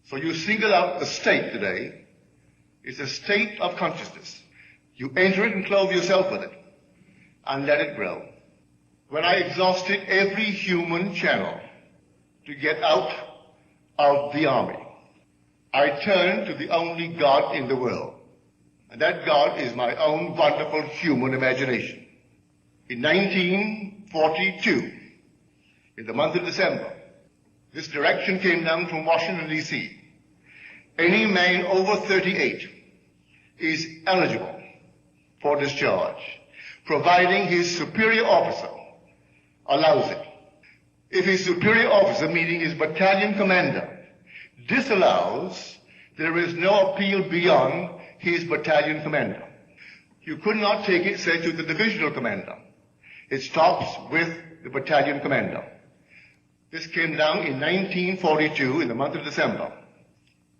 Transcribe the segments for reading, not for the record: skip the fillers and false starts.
So you single out the state today. It's a state of consciousness. You enter it and clothe yourself with it and let it grow. When I exhausted every human channel to get out of the army, I turned to the only God in the world. And that God is my own wonderful human imagination. In 1942, in the month of December, this direction came down from Washington, D.C. Any man over 38 is eligible for discharge, providing his superior officer allows it. If his superior officer, meaning his battalion commander, disallows, there is no appeal beyond his battalion commander. You could not take it, say, to the divisional commander. It stops with the battalion commander. This came down in 1942 in the month of December.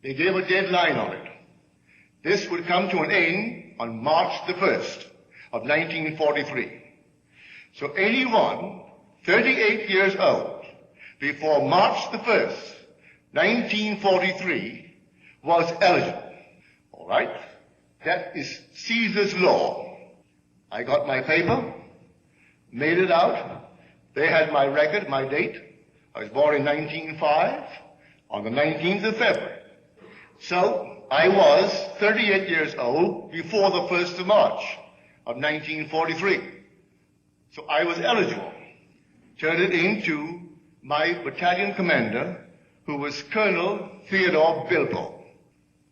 They gave a deadline on it. This would come to an end on March the 1st of 1943. So anyone 38 years old before March the 1st, 1943 was eligible. All right? That is Caesar's law. I got my paper, made it out. They had my record, my date. I was born in 1905 on the 19th of February. So I was 38 years old before the 1st of March of 1943. So I was eligible. Turned it in to my battalion commander, who was Colonel Theodore Bilbo.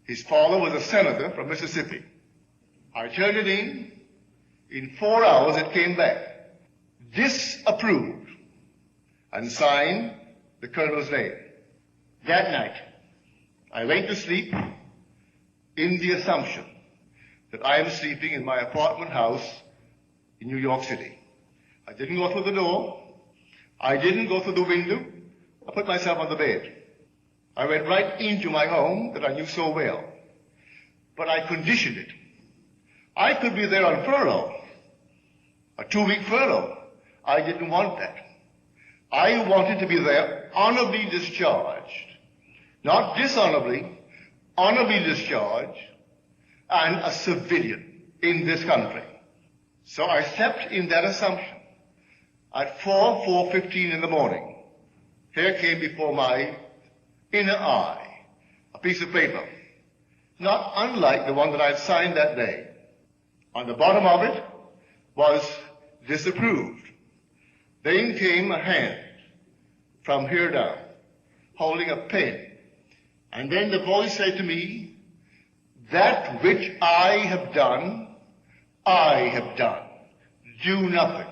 His father was a senator from Mississippi. I turned it in. In 4 hours it came back. Disapproved and signed the colonel's name. That night, I went to sleep in the assumption that I am sleeping in my apartment house in New York City. I didn't go through the door. I didn't go through the window. I put myself on the bed. I went right into my home that I knew so well. But I conditioned it. I could be there on furlough, a 2-week furlough. I didn't want that. I wanted to be there honorably discharged, not dishonorably, honorably discharged, and a civilian in this country. So I slept in that assumption. At 4:15 in the morning, here came before my inner eye a piece of paper, not unlike the one that I had signed that day. On the bottom of it was disapproved. Then came a hand from here down, holding a pen. And then the voice said to me, "That which I have done, I have done. Do nothing."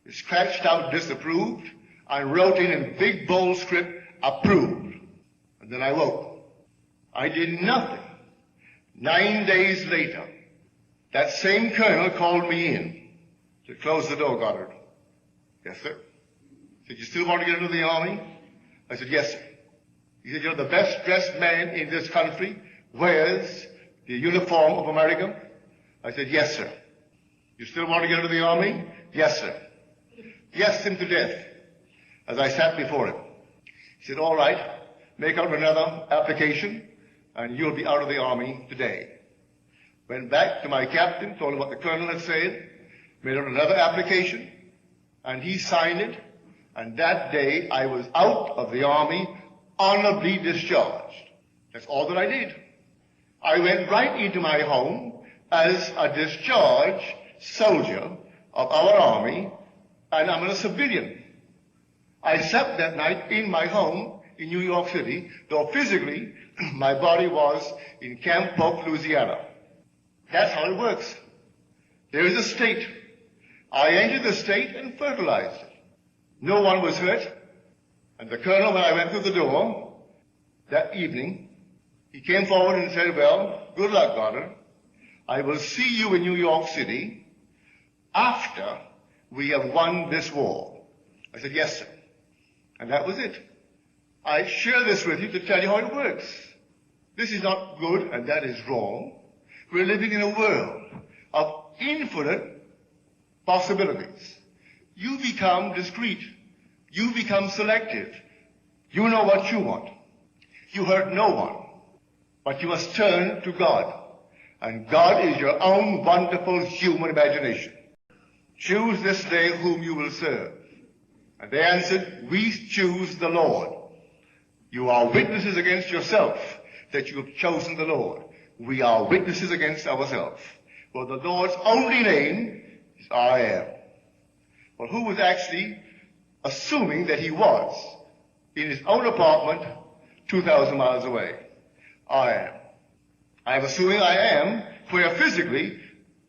It scratched out disapproved and wrote in big bold script, approved. And then I woke. I did nothing. 9 days later, that same colonel called me in to close the door, Goddard. Yes, sir. He said, "You still want to get into the army?" I said, "Yes, sir." He said, "You're the best dressed man in this country. Wears the uniform of America?" I said, "Yes, sir." "You still want to get into the army?" "Yes, sir." Yes, him to death as I sat before him. He said, "All right, make out another application and you'll be out of the army today." Went back to my captain, told him what the colonel had said, made out another application, and he signed it, and that day I was out of the army, honorably discharged. That's all that I did. I went right into my home as a discharged soldier of our army, and I'm a civilian. I slept that night in my home in New York City, though physically my body was in Camp Polk, Louisiana. That's how it works. There is a state. I entered the state and fertilized it. No one was hurt. And the colonel, when I went through the door that evening, he came forward and said, "Well, good luck, Goddard. I will see you in New York City after we have won this war." I said, "Yes, sir." And that was it. I share this with you to tell you how it works. This is not good and that is wrong. We're living in a world of infinite possibilities. You become discreet. You become selective. You know what you want. You hurt no one. But you must turn to God. And God is your own wonderful human imagination. Choose this day whom you will serve. And they answered, we choose the Lord. You are witnesses against yourself that you have chosen the Lord. We are witnesses against ourselves. For the Lord's only name is I am. Well, who was actually assuming that he was in his own apartment 2,000 miles away? I am. I am assuming I am, where physically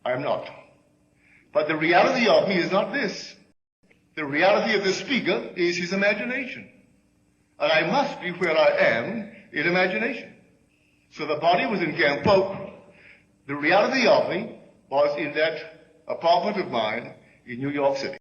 I am not. But the reality of me is not this. The reality of the speaker is his imagination. And I must be where I am in imagination. So the body was in Camp Polk. The reality of me was in that apartment of mine in New York City.